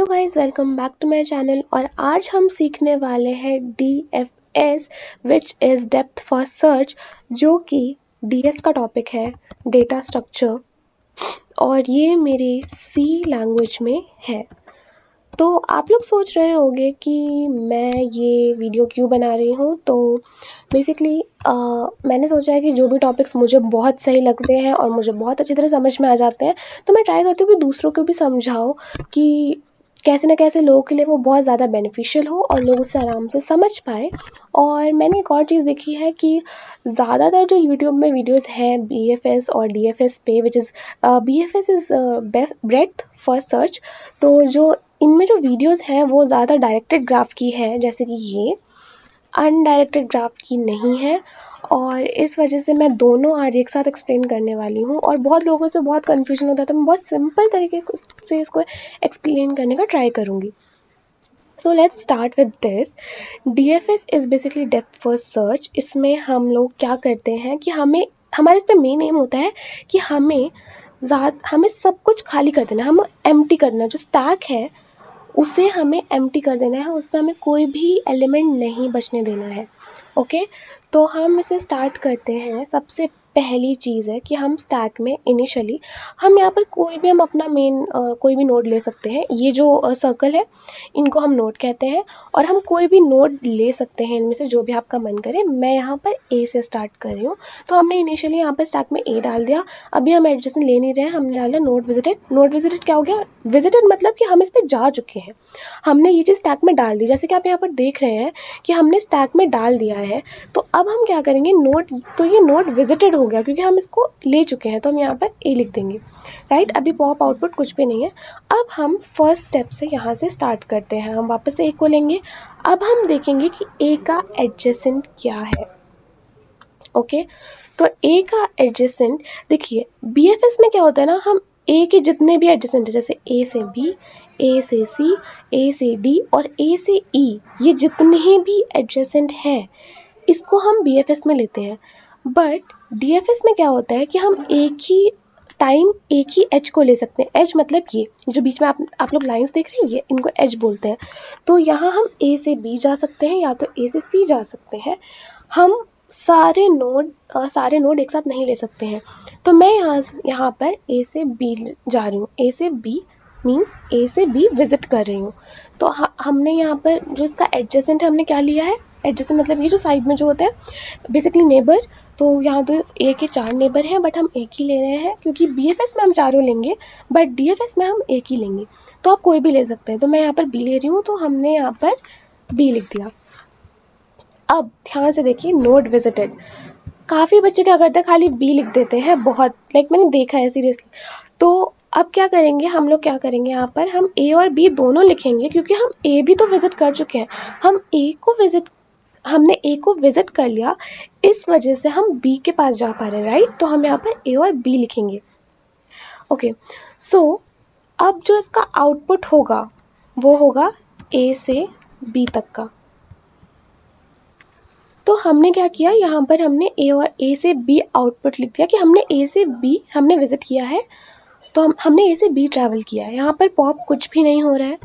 Guys, welcome back to my channel. और आज हम सीखने वाले हैं DFS which is depth first search, जो कि DS का टॉपिक है, डेटा स्ट्रक्चर, और ये मेरे C लैंग्वेज में है। तो आप लोग सोच रहे होंगे कि मैं ये वीडियो क्यों बना रही हूँ। तो बेसिकली मैंने सोचा है कि जो भी टॉपिक्स मुझे बहुत सही लगते हैं और मुझे बहुत अच्छी तरह समझ में आ जाते हैं, तो मैं ट्राई करती हूँ कि दूसरों को भी समझाऊँ कि कैसे ना कैसे लोगों के लिए वो बहुत ज़्यादा बेनिफिशियल हो और लोग उससे आराम से समझ पाए। और मैंने एक और चीज़ देखी है कि ज़्यादातर जो यूट्यूब में वीडियोस हैं BFS और DFS पे, which is BFS is breadth first search, तो जो इनमें जो वीडियोस हैं वो ज़्यादा डायरेक्टेड ग्राफ की है, जैसे कि ये अनडायरेक्टेड ग्राफ की नहीं है। और इस वजह से मैं दोनों आज एक साथ एक्सप्लेन करने वाली हूँ। और बहुत लोगों से बहुत कन्फ्यूजन होता है, तो मैं बहुत सिंपल तरीके से इसको एक्सप्लेन करने का ट्राई करूँगी। So let's start with this. DFS is basically depth first search. इसमें हम लोग क्या करते हैं कि हमारे इस पर मेन एम होता है कि हमें सब कुछ खाली कर देना है, हमें एम्प्टी करना है। जो स्टैक है उसे हमें एम्प्टी कर देना है, उस पर हमें कोई भी एलिमेंट नहीं बचने देना है। ओके, तो हम इसे स्टार्ट करते हैं। सबसे पहली चीज़ है कि हम स्टैक में इनिशियली हम यहाँ पर कोई भी हम अपना मेन कोई भी नोड ले सकते हैं। ये जो सर्कल है इनको हम नोड कहते हैं, और हम कोई भी नोड ले सकते हैं इनमें से, जो भी आपका मन करे। मैं यहाँ पर A से स्टार्ट कर रही हूँ, तो हमने इनिशियली यहाँ पर स्टैक में A डाल दिया। अभी हम एडजेसेंट ले नहीं रहे हैं, हमने डाला नोड विजिटेड। नोड विजिटेड क्या हो गया? विजिटेड मतलब कि हम इस पर जा चुके हैं, हमने ये चीज़ स्टैक में डाल दी। जैसे कि आप यहाँ पर देख रहे हैं कि हमने स्टैक में डाल दिया है। तो अब हम क्या करेंगे, तो ये नोड विजिटेड हो गया क्योंकि हम इसको ले चुके हैं, तो हम यहाँ पर A लिख देंगे। राइट, अभी पॉप आउटपुट कुछ भी नहीं है। अब हम फर्स्ट स्टेप से यहाँ से स्टार्ट करते हैं, हम वापस से A को लेंगे। अब हम देखेंगे कि A का एडजेसेंट क्या है। ओके, तो A का एडजेसेंट देखिए, BFS में क्या होता है ना, हम A के जितने भी एडजेसेंट है, जैसे A से B, A से C, A से D और A से E, ये जितने भी एडजेसेंट है इसको हम BFS में लेते हैं। बट DFS में क्या होता है कि हम एक ही टाइम एक ही एज को ले सकते हैं। एज मतलब ये जो बीच में आप लोग लाइंस देख रहे हैं, ये इनको एज बोलते हैं। तो यहाँ हम A से B जा सकते हैं या तो A से C जा सकते हैं। हम सारे नोड एक साथ नहीं ले सकते हैं। तो मैं यहाँ पर A से B जा रही हूँ। A से B मीन्स A से B विजिट कर रही हूँ। तो हमने यहाँ पर जो इसका एडजेसेंट है, हमने क्या लिया है? एडजेसेंट मतलब ये जो साइड में जो होता है, बेसिकली नेबर। तो यहाँ तो A के 4 नेबर हैं, बट हम एक ही ले रहे हैं क्योंकि BFS में हम चारों लेंगे, बट DFS में हम एक ही लेंगे। तो आप कोई भी ले सकते हैं। तो मैं यहाँ पर B ले रही हूँ, तो हमने यहाँ पर B लिख दिया। अब ध्यान से देखिए, नोड विजिटेड। काफ़ी बच्चे क्या करते हैं, खाली B लिख देते हैं, बहुत मैंने देखा है सीरियसली। तो अब क्या करेंगे, हम लोग क्या करेंगे, यहाँ पर हम A और B दोनों लिखेंगे क्योंकि हम A भी तो विजिट कर चुके हैं। हमने A को विजिट कर लिया, इस वजह से हम B के पास जा पा रहे हैं। राइट, तो हम यहाँ पर A और B लिखेंगे। ओके, सो अब जो इसका आउटपुट होगा वो होगा A से B तक का। तो हमने क्या किया, यहाँ पर हमने A से B आउटपुट लिख दिया कि हमने A से B हमने विजिट किया है, तो हमने A से B ट्रैवल किया है। यहाँ पर पॉप कुछ भी नहीं हो रहा है।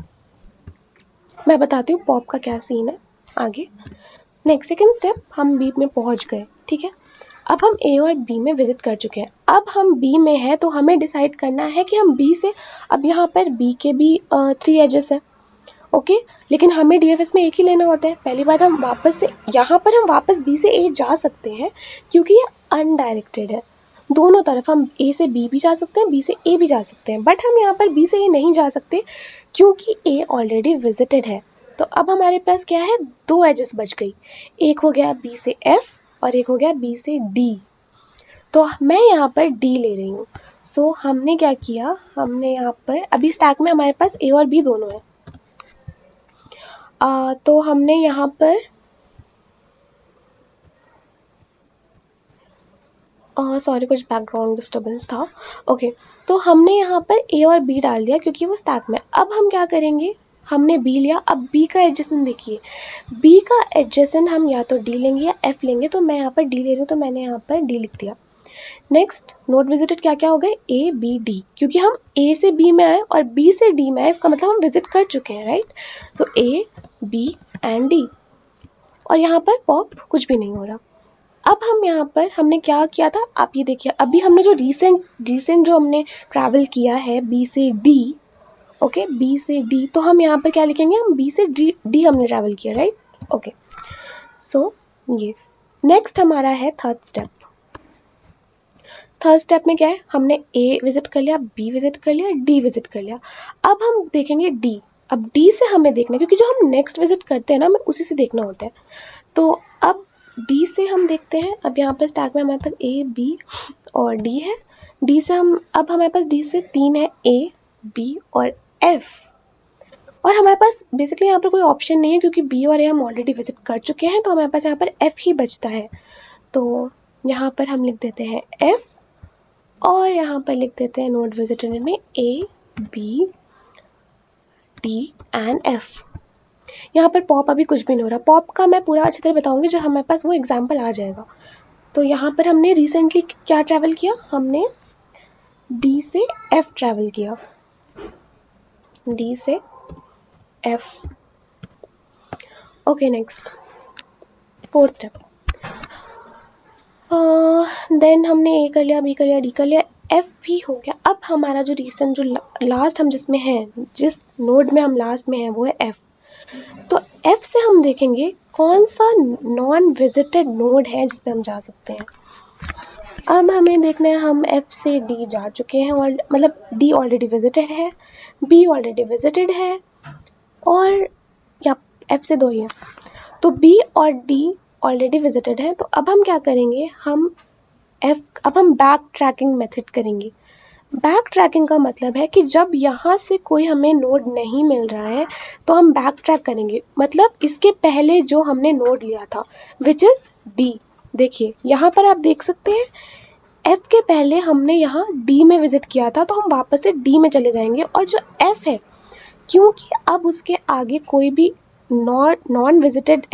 मैं बताती हूँ पॉप का क्या सीन है आगे। नेक्स्ट सेकेंड स्टेप, हम B में पहुँच गए। ठीक है, अब हम A और B में विजिट कर चुके हैं। अब हम B में हैं, तो हमें डिसाइड करना है कि हम B से, अब यहाँ पर B के भी 3 एजेस हैं। ओके, लेकिन हमें DFS में एक ही लेना होता है। पहली बात, हम वापस B से A जा सकते हैं क्योंकि ये अनडायरेक्टेड है। दोनों तरफ हम A से B भी जा सकते हैं, B से A भी जा सकते हैं, बट हम यहाँ पर B से A नहीं जा सकते क्योंकि A ऑलरेडी विजिटेड है। तो अब हमारे पास क्या है, 2 एजेस बच गई। एक हो गया B से F और एक हो गया B से D। तो मैं यहाँ पर D ले रही हूँ। सो हमने क्या किया, हमने यहाँ पर अभी स्टैक में हमारे पास A और B दोनों है। तो हमने यहाँ पर सॉरी, कुछ बैकग्राउंड डिस्टर्बेंस था। ओके, तो हमने यहाँ पर A और B डाल दिया क्योंकि वो स्टैक में। अब हम क्या करेंगे, हमने B लिया। अब B का एडजेसेंट देखिए, B का एडजेसेंट हम या तो D लेंगे या F लेंगे। तो मैं यहाँ पर D ले रही हूँ, तो मैंने यहाँ पर D लिख दिया। नेक्स्ट नोड विजिटेड क्या क्या हो गए, ए बी डी, क्योंकि हम ए से बी में आए और बी से डी में आए, इसका मतलब हम विजिट कर चुके हैं, right. So A B and D, और यहाँ पर पॉप कुछ भी नहीं हो रहा। अब हम यहाँ पर हमने क्या किया था, आप ये देखिए, अभी हमने जो रिसेंट जो हमने ट्रैवल किया है बी से डी, ओके, बी से डी, तो हम यहाँ पर क्या लिखेंगे, हम बी से डी हमने ट्रैवल किया, राइट, ओके। सो ये नेक्स्ट हमारा है थर्ड स्टेप। थर्ड स्टेप में क्या है, हमने ए विजिट कर लिया, बी विजिट कर लिया, डी विजिट कर लिया। अब हम देखेंगे डी। अब डी से हमें देखना है, क्योंकि जो हम नेक्स्ट विजिट करते हैं ना, हमें उसी से देखना होता है। तो अब डी से हम देखते हैं, अब यहाँ पर स्टैक में हमारे पास ए बी और डी है। डी से हम, अब हमारे पास डी से 3 है, ए बी और एफ, और हमारे पास बेसिकली यहाँ पर कोई ऑप्शन नहीं है, क्योंकि बी और ए हम ऑलरेडी विजिट कर चुके हैं, तो हमारे पास यहाँ पर एफ ही बचता है। तो यहाँ पर हम लिख देते हैं एफ, और यहाँ पर लिख देते हैं नोड विजिटेड में A B D and F. यहाँ पर पॉप अभी कुछ भी नहीं हो रहा, पॉप का मैं पूरा अच्छी तरह बताऊंगी जब हमारे पास वो एग्जाम्पल आ जाएगा। तो यहाँ पर हमने रिसेंटली क्या ट्रैवल किया, हमने डी से एफ ट्रैवल किया, डी से F, okay. Next fourth step, then हमने ए कर लिया, बी कर लिया, डी कर लिया, एफ भी हो गया। अब हमारा जो रिसेंट जो लास्ट हम जिसमें हैं, जिस नोड में हम लास्ट में हैं, वो है एफ। तो एफ से हम देखेंगे कौन सा नॉन विजिटेड नोड है जिस पे हम जा सकते हैं। अब हमें देखना है, हम एफ से डी जा चुके हैं, और मतलब डी ऑलरेडी विजिटेड है, बी ऑलरेडी विजिटेड है, और या एफ से 2 ही है, तो बी और डी ऑलरेडी विजिटेड है। तो अब हम क्या करेंगे, अब हम बैक ट्रैकिंग मेथड करेंगे। बैक ट्रैकिंग का मतलब है कि जब यहाँ से कोई हमें नोड नहीं मिल रहा है तो हम बैक ट्रैक करेंगे, मतलब इसके पहले जो हमने नोड लिया था विच इज डी। देखिए यहाँ पर आप देख सकते हैं, एफ के पहले हमने यहाँ डी में विजिट किया था, तो हम वापस से डी में चले जाएंगे, और जो एफ है, क्योंकि अब उसके आगे कोई भी नॉन विजिटेड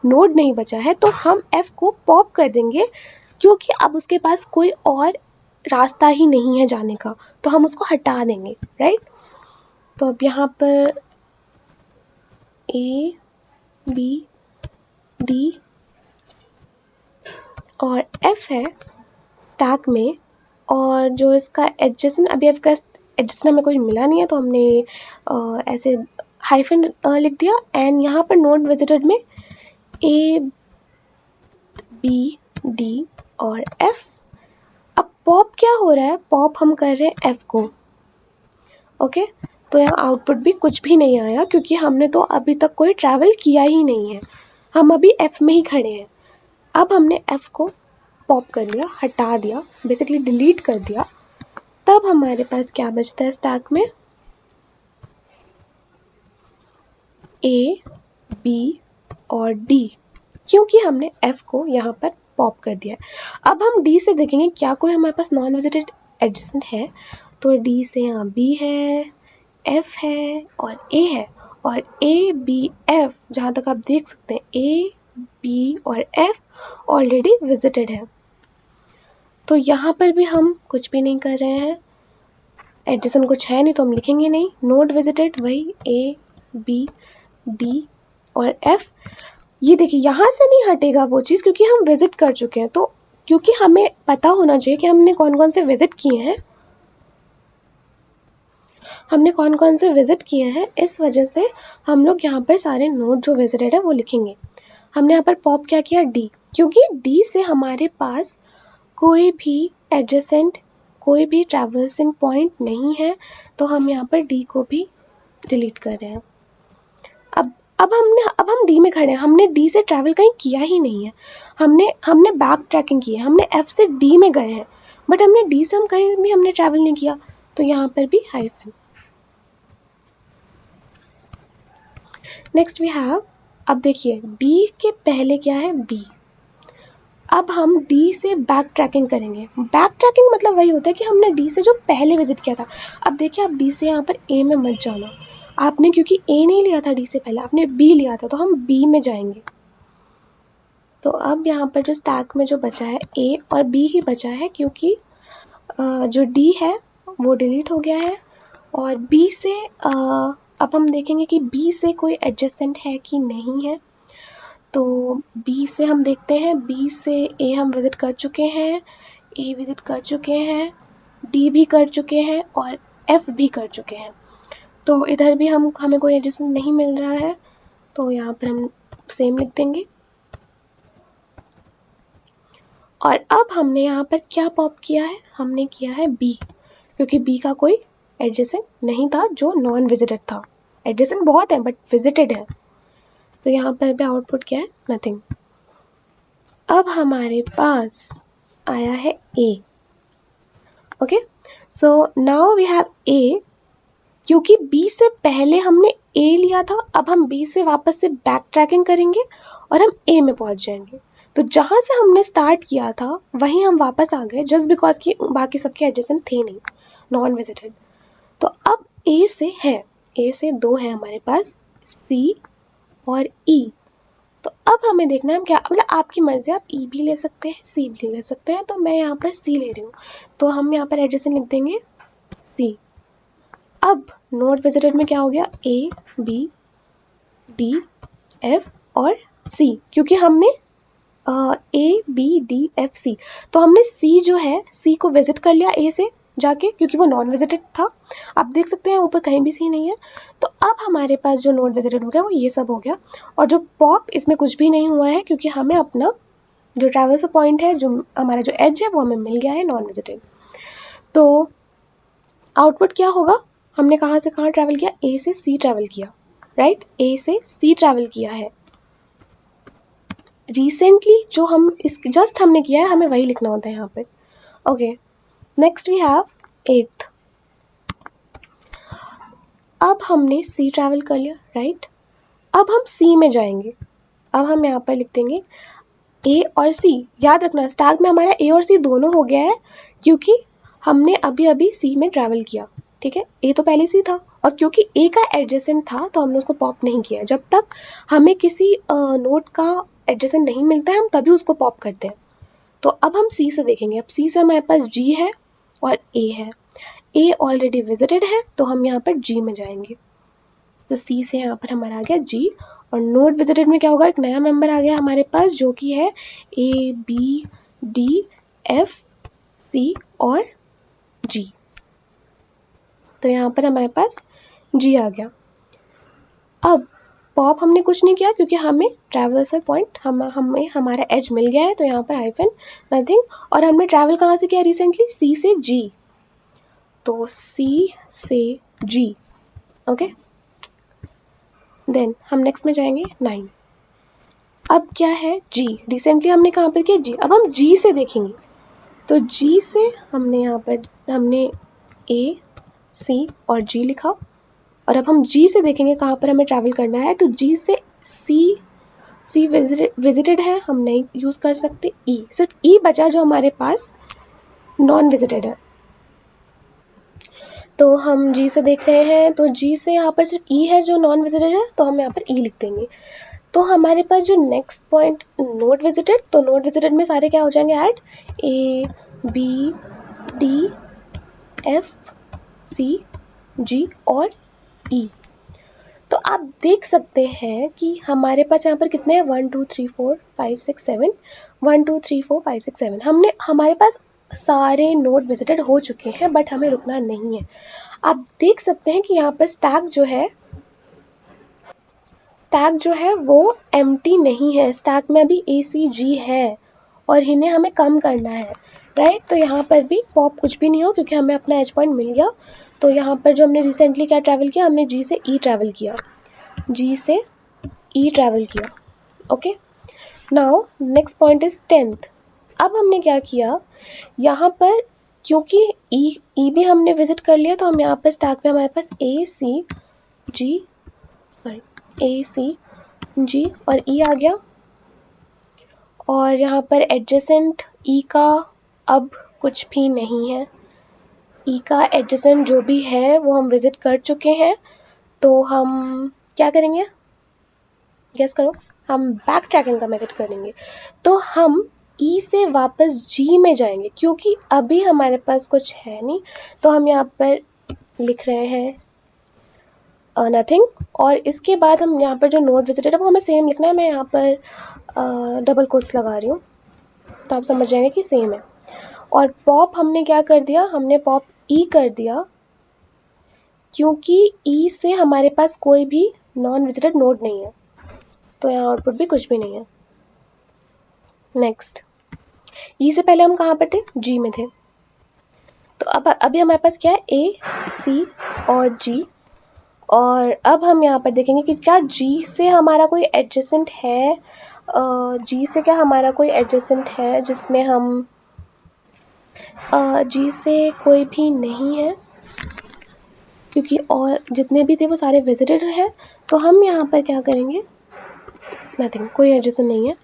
नोड नहीं बचा है, तो हम एफ को पॉप कर देंगे, क्योंकि अब उसके पास कोई और रास्ता ही नहीं है जाने का, तो हम उसको हटा देंगे, राइट। तो अब यहाँ पर ए बी डी और एफ है स्टैक में, और जो इसका एडजेसेंट, अभी एफ का एडजेसेंट हमें कोई मिला नहीं है, तो हमने ऐसे हाइफन लिख दिया, एंड यहाँ पर नोड विजिटेड में ए बी डी और एफ। अब पॉप क्या हो रहा है, पॉप हम कर रहे हैं एफ को, ओके। तो यहाँ आउटपुट भी कुछ भी नहीं आया, क्योंकि हमने तो अभी तक कोई ट्रैवल किया ही नहीं है, हम अभी एफ में ही खड़े हैं। अब हमने एफ को पॉप कर लिया, हटा दिया, बेसिकली डिलीट कर दिया। तब हमारे पास क्या बचता है स्टैक में, ए बी और डी, क्योंकि हमने एफ को यहाँ पर पॉप कर दिया है। अब हम डी से देखेंगे क्या कोई हमारे पास नॉन विजिटेड एडजेसेंट है, तो डी से यहाँ बी है, एफ है और ए है, और ए बी एफ जहाँ तक आप देख सकते हैं, ए बी और एफ ऑलरेडी विजिटेड है। तो यहाँ पर भी हम कुछ भी नहीं कर रहे हैं, एडजेसेंट कुछ है नहीं तो हम लिखेंगे नहीं, नोड विजिटेड वही ए बी डी और एफ। ये देखिए यहाँ से नहीं हटेगा वो चीज़, क्योंकि हम विजिट कर चुके हैं, तो क्योंकि हमें पता होना चाहिए कि हमने कौन कौन से विजिट किए हैं, इस वजह से हम लोग यहाँ पर सारे नोड जो विजिटेड है वो लिखेंगे। हमने यहाँ पर पॉप क्या किया, डी, क्योंकि डी से हमारे पास कोई भी एडजेसेंट, कोई भी ट्रैवर्सिंग पॉइंट नहीं है, तो हम यहाँ पर डी को भी डिलीट कर रहे हैं। अब हम डी में खड़े हैं, हमने डी से ट्रैवल कहीं किया ही नहीं है, हमने बैक ट्रैकिंग की है, हमने एफ से डी में गए हैं, बट हमने डी से हम कहीं भी हमने ट्रैवल नहीं किया, तो यहाँ पर भी हाइफन। नेक्स्ट वी हैव, अब देखिए डी के पहले क्या है, बी। अब हम डी से बैक ट्रैकिंग करेंगे। बैक ट्रैकिंग मतलब वही होता है कि हमने डी से जो पहले विजिट किया था। अब देखिए, आप डी से यहाँ पर ए में मत जाना, आपने क्योंकि ए नहीं लिया था डी से पहले, आपने बी लिया था, तो हम बी में जाएंगे। तो अब यहाँ पर जो स्टैक में जो बचा है A और B ही बचा है, क्योंकि जो D है वो डिलीट हो गया है। और B से अब हम देखेंगे कि B से कोई एडजेसेंट है कि नहीं है। तो B से हम देखते हैं, B से A हम विजिट कर चुके हैं, A विजिट कर चुके हैं, D भी कर चुके हैं और F भी कर चुके हैं। तो इधर भी हमें कोई एडजेसेंट नहीं मिल रहा है, तो यहाँ पर हम सेम लिख देंगे। और अब हमने यहाँ पर क्या पॉप किया है, हमने किया है B, क्योंकि B का कोई एडजेसेंट नहीं था जो नॉन विजिटेड था। एडजेसेंट बहुत है बट विजिटेड है, तो यहाँ पर भी आउटपुट क्या है, नथिंग। अब हमारे पास आया है A। Okay, so now we have A। क्योंकि B से पहले हमने A लिया था, अब हम B से वापस से बैक ट्रैकिंग करेंगे और हम A में पहुंच जाएंगे। तो जहां से हमने स्टार्ट किया था वहीं हम वापस आ गए, जस्ट बिकॉज कि बाकी सबके एडजेसेंट थे नहीं, नॉन विजिटेड। तो अब A से है, A से 2 है हमारे पास, C और E। तो अब हमें देखना है हम क्या, मतलब आपकी मर्जी, आप E भी ले सकते हैं, C भी ले सकते हैं, तो मैं यहाँ पर C ले रही हूँ। तो हम यहाँ पर एडजेसेंट लिख देंगे C। अब नोट विजिटेड में क्या हो गया, A, B, D, F और C, क्योंकि हमने A, B, D, F, C, तो हमने C जो है, C को विजिट कर लिया A से जाके, क्योंकि वो नॉन विजिटेड था। आप देख सकते हैं ऊपर कहीं भी C नहीं है। तो अब हमारे पास जो नॉन विजिटेड हो गया वो ये सब हो गया, और जो पॉप इसमें कुछ भी नहीं हुआ है, क्योंकि हमें अपना जो ट्रैवल से पॉइंट है, जो हमारा जो एज है, वो हमें मिल गया है नॉन विजिटेड। तो आउटपुट क्या होगा, हमने कहाँ से कहाँ ट्रैवल किया, A से C ट्रैवल किया, राइट, A से C ट्रैवल किया है। रिसेंटली जो हम इस जस्ट हमने किया है, हमें वही लिखना होता है यहाँ पे। Okay, next we have 8th। अब हमने C ट्रैवल कर लिया, राइट। अब हम C में जाएंगे, अब हम यहाँ पर लिख देंगे A और C। याद रखना स्टैक में हमारा A और C दोनों हो गया है, क्योंकि हमने अभी अभी C में ट्रैवल किया, ठीक है। A तो पहले C था, और क्योंकि A का एडजेसेंट था तो हमने उसको पॉप नहीं किया। जब तक हमें किसी नोट का एडजेसेंट नहीं मिलता है, हम तभी उसको पॉप करते हैं। तो अब हम C से देखेंगे, अब C से हमारे पास G है और A है। A ऑलरेडी विजिटेड है, तो हम यहाँ पर G में जाएंगे। तो C से यहाँ पर हमारा आ गया G, और नोट विजिटेड में क्या होगा, एक नया मेंबर आ गया हमारे पास, जो कि है A, B, D, F, C और G। तो यहाँ पर हमारे पास G आ गया। अब पॉप हमने कुछ नहीं किया, क्योंकि हमें ट्रैवल से पॉइंट हमें हमारा एज मिल गया है, तो यहाँ पर हाइफन नथिंग। और हमने ट्रैवल कहाँ से किया रिसेंटली, C से G, तो C से G। ओके, देन हम नेक्स्ट में जाएंगे 9। अब क्या है, G, रिसेंटली हमने कहाँ पर किया, G। अब हम G से देखेंगे, तो G से हमने यहाँ पर हमने A, C और G लिखा, और अब हम G से देखेंगे कहाँ पर हमें ट्रैवल करना है, तो G से C विजिटेड है, हम नहीं यूज कर सकते। E, सिर्फ E बचा जो हमारे पास नॉन विजिटेड है। तो हम G से देख रहे हैं, तो G से यहाँ पर सिर्फ E है जो नॉन विजिटेड है, तो हम यहाँ पर E लिख देंगे। तो हमारे पास जो नेक्स्ट पॉइंट नोट विजिटेड, तो नोट विजिटेड में सारे क्या हो जाएंगे add, A, B, D, F, C, G और E। तो आप देख सकते हैं कि हमारे पास यहाँ पर कितने हैं, 1 2 3 4 5 6 7, 1 2 3 4 5 6 7। हमारे पास सारे नोड विजिटेड हो चुके हैं, बट हमें रुकना नहीं है। आप देख सकते हैं कि यहाँ पर स्टैक जो है वो एम्प्टी नहीं है, स्टैक में अभी ACG है और इन्हें हमें कम करना है, राइट। तो यहाँ पर भी पॉप कुछ भी नहीं हो, क्योंकि हमें अपना एज पॉइंट मिल गया। तो यहाँ पर जो हमने रिसेंटली क्या ट्रैवल किया, हमने G से E ट्रैवल किया, G से E ट्रैवल किया। Okay, now next point is 10th। अब हमने क्या किया, यहाँ पर क्योंकि E भी हमने विजिट कर लिया, तो हम यहाँ पर स्टैक में हमारे पास A, C, G और E आ गया। और यहाँ पर एडजेसेंट E का अब कुछ भी नहीं है, E का एडजेसेंट जो भी है वो हम विजिट कर चुके हैं। तो हम क्या करेंगे, गेस करो। हम बैक ट्रैकिंग का मेथड करेंगे। तो हम ई से वापस जी में जाएंगे क्योंकि अभी हमारे पास कुछ है नहीं, तो हम यहाँ पर लिख रहे हैं नथिंग। और इसके बाद हम यहाँ पर जो नोड विजिटेड है वो हमें सेम लिखना है। मैं यहाँ पर डबल कोट्स लगा रही हूँ तो आप समझ जाएंगे कि सेम है। और पॉप हमने क्या कर दिया, हमने पॉप ई कर दिया क्योंकि ई से हमारे पास कोई भी नॉन विजिटेड नोड नहीं है, तो यहाँ आउटपुट भी कुछ भी नहीं है। नेक्स्ट, ई से पहले हम कहाँ पर थे, जी में थे। तो अब अभी हमारे पास क्या है, ए, सी और जी। और अब हम यहाँ पर देखेंगे कि क्या जी से हमारा कोई एडजेसेंट है, जी से क्या हमारा कोई एडजेसेंट है जिसमें हम जी से कोई भी नहीं है क्योंकि और जितने भी थे वो सारे विजिटेड हैं। तो हम यहाँ पर क्या करेंगे, नथिंग, कोई एडजेसेंट नहीं है,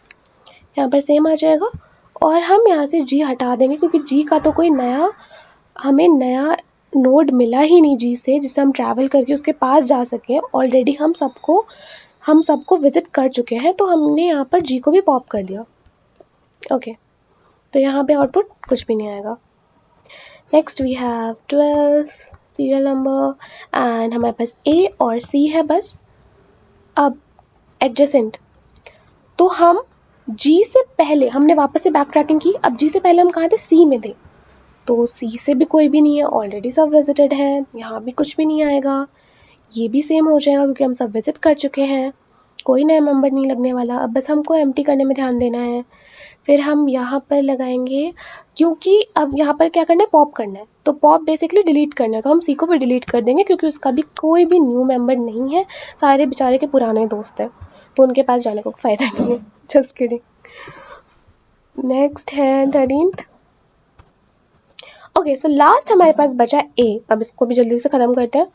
यहाँ पर सेम आ जाएगा। और हम यहाँ से जी हटा देंगे क्योंकि जी का तो कोई हमें नया नोड मिला ही नहीं जी से जिससे हम ट्रैवल करके उसके पास जा सकें। ऑलरेडी हम सबको विजिट कर चुके हैं, तो हमने यहाँ पर जी को भी पॉप कर दिया। ओके, तो यहाँ पे आउटपुट कुछ भी नहीं आएगा। Next we have 12 serial number and हमारे पास ए और सी है बस। अब एडजेसेंट, तो हम जी से पहले हमने वापस से बैक ट्रैकिंग की। अब जी से पहले हम कहाँ थे, सी में थे, तो सी से भी कोई भी नहीं है, ऑलरेडी सब विजिटेड है, यहाँ भी कुछ भी नहीं आएगा। ये भी सेम हो जाएगा क्योंकि हम सब विजिट कर चुके हैं, कोई नया मेंबर नहीं लगने वाला। अब बस हमको एम्प्टी करने में ध्यान देना है। फिर हम यहाँ पर लगाएंगे क्योंकि अब यहाँ पर क्या करना है, पॉप करना है, तो पॉप बेसिकली डिलीट करना है, तो हम सी को भी डिलीट कर देंगे क्योंकि उसका भी कोई भी न्यू मेंबर नहीं है, सारे बेचारे के पुराने दोस्त हैं, तो उनके पास जाने को फायदा नहीं है। Just kidding. नेक्स्ट है 13th। ओके, सो लास्ट हमारे पास बचा ए। अब इसको भी जल्दी से ख़त्म करते हैं।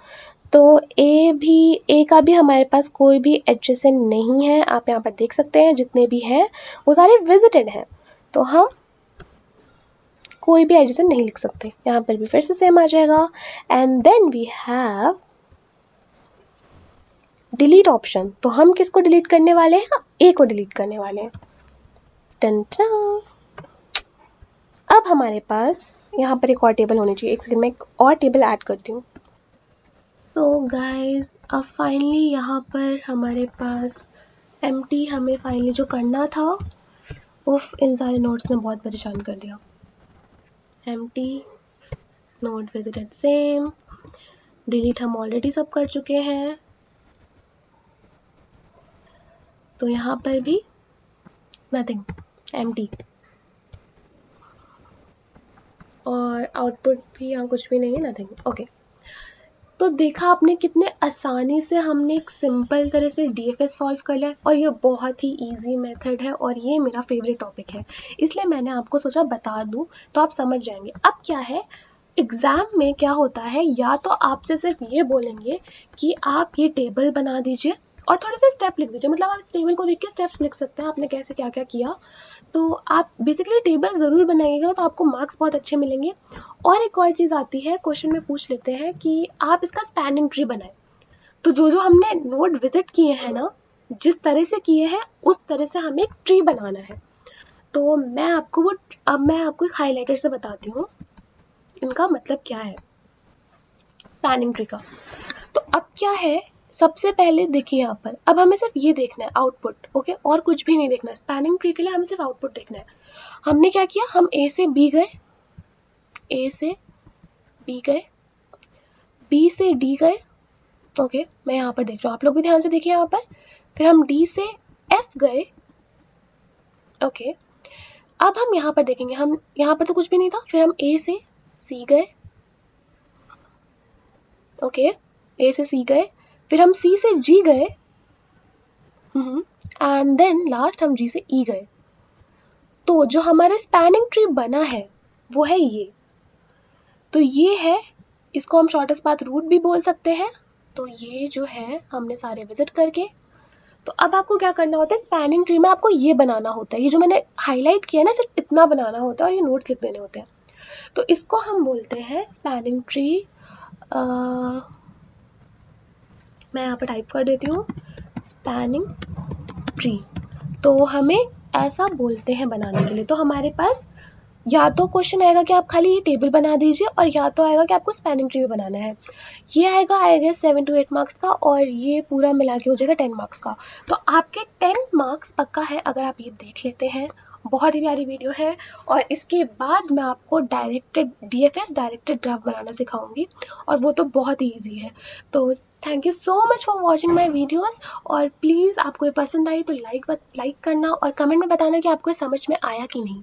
तो ए का भी हमारे पास कोई भी एडजेसेंट नहीं है, आप यहाँ पर देख सकते हैं जितने भी हैं वो सारे विजिटेड हैं, तो हम कोई भी एडजेसेंट नहीं लिख सकते। यहाँ पर भी फिर से सेम आ जाएगा। And then we have delete option, तो हम किसको डिलीट करने वाले हैं, ए को डिलीट करने वाले हैं। टन टन। अब हमारे पास यहाँ पर एक और टेबल होनी चाहिए, एक सेकंड में एक और टेबल ऐड करती हूँ। तो गाइस, अब फाइनली यहाँ पर हमारे पास एम्प्टी हमें फाइनली जो करना था, उफ, इन सारे नोड्स ने बहुत परेशान कर दिया। Empty, node visited same, delete हम ऑलरेडी सब कर चुके हैं, तो यहाँ पर भी नथिंग, एम्प्टी, और आउटपुट भी यहाँ कुछ भी नहीं है, नथिंग। ओके, तो देखा आपने कितने आसानी से हमने एक सिंपल तरह से डीएफएस सॉल्व कर लिया, और ये बहुत ही इजी मेथड है और ये मेरा फेवरेट टॉपिक है, इसलिए मैंने आपको सोचा बता दूं तो आप समझ जाएंगे। अब क्या है, एग्जाम में क्या होता है, या तो आपसे सिर्फ ये बोलेंगे कि आप ये टेबल बना दीजिए और थोड़े से स्टेप लिख दीजिए, मतलब आप इस टेबल को देख के स्टेप्स लिख सकते हैं आपने कैसे क्या क्या किया, तो आप बेसिकली टेबल ज़रूर बनाइएगा तो आपको मार्क्स बहुत अच्छे मिलेंगे। और एक और चीज़ आती है, क्वेश्चन में पूछ लेते हैं कि आप इसका स्पैनिंग ट्री बनाएं, तो जो हमने नोड विजिट किए हैं ना, जिस तरह से किए हैं उस तरह से हमें एक ट्री बनाना है। तो अब मैं आपको एक हाईलाइटर से बताती हूँ इनका मतलब क्या है स्पैनिंग ट्री का। तो अब क्या है, सबसे पहले देखिए यहाँ पर, अब हमें सिर्फ ये देखना है आउटपुट, ओके, और कुछ भी नहीं देखना है। स्पैनिंग ट्री के लिए हमें सिर्फ आउटपुट देखना है। हमने क्या किया, हम ए से बी गए, ए से बी गए, बी से डी गए, ओके, मैं यहाँ पर देख रहा हूँ, आप लोग भी ध्यान से देखिए यहाँ पर। फिर हम डी से एफ गए, ओके। अब हम यहाँ पर देखेंगे, हम यहाँ पर तो कुछ भी नहीं था, फिर हम ए से सी गए, ओके, ए से सी गए, फिर हम सी से जी गए, एंड देन लास्ट हम जी से ई गए। तो जो हमारा स्पैनिंग ट्री बना है वो है ये, तो ये है, इसको हम शॉर्टेस्ट पाथ रूट भी बोल सकते हैं। तो ये जो है हमने सारे विजिट करके, तो अब आपको क्या करना होता है, स्पैनिंग ट्री में आपको ये बनाना होता है, ये जो मैंने हाईलाइट किया ना सिर्फ इतना बनाना होता है और ये नोट्स लिख देने होते हैं। तो इसको हम बोलते हैं स्पैनिंग ट्री। मैं यहाँ पर टाइप कर देती हूँ स्पैनिंग ट्री। तो हमें ऐसा बोलते हैं बनाने के लिए। तो हमारे पास या तो क्वेश्चन आएगा कि आप खाली ये टेबल बना दीजिए, और या तो आएगा कि आपको स्पैनिंग ट्री बनाना है। ये आएगा आई गेस 7 to 8 मार्क्स का, और ये पूरा मिला के हो जाएगा 10 मार्क्स का। तो आपके 10 मार्क्स पक्का है अगर आप ये देख लेते हैं। बहुत ही प्यारी वीडियो है। और इसके बाद मैं आपको डायरेक्टेड DFS डायरेक्टेड ड्राफ्ट बनाना सिखाऊंगी, और वो तो बहुत ही ईजी है। तो thank you so much for watching my videos. और प्लीज़ आपको ये पसंद आई तो लाइक करना, और कमेंट में बताना कि आपको ये समझ में आया कि नहीं।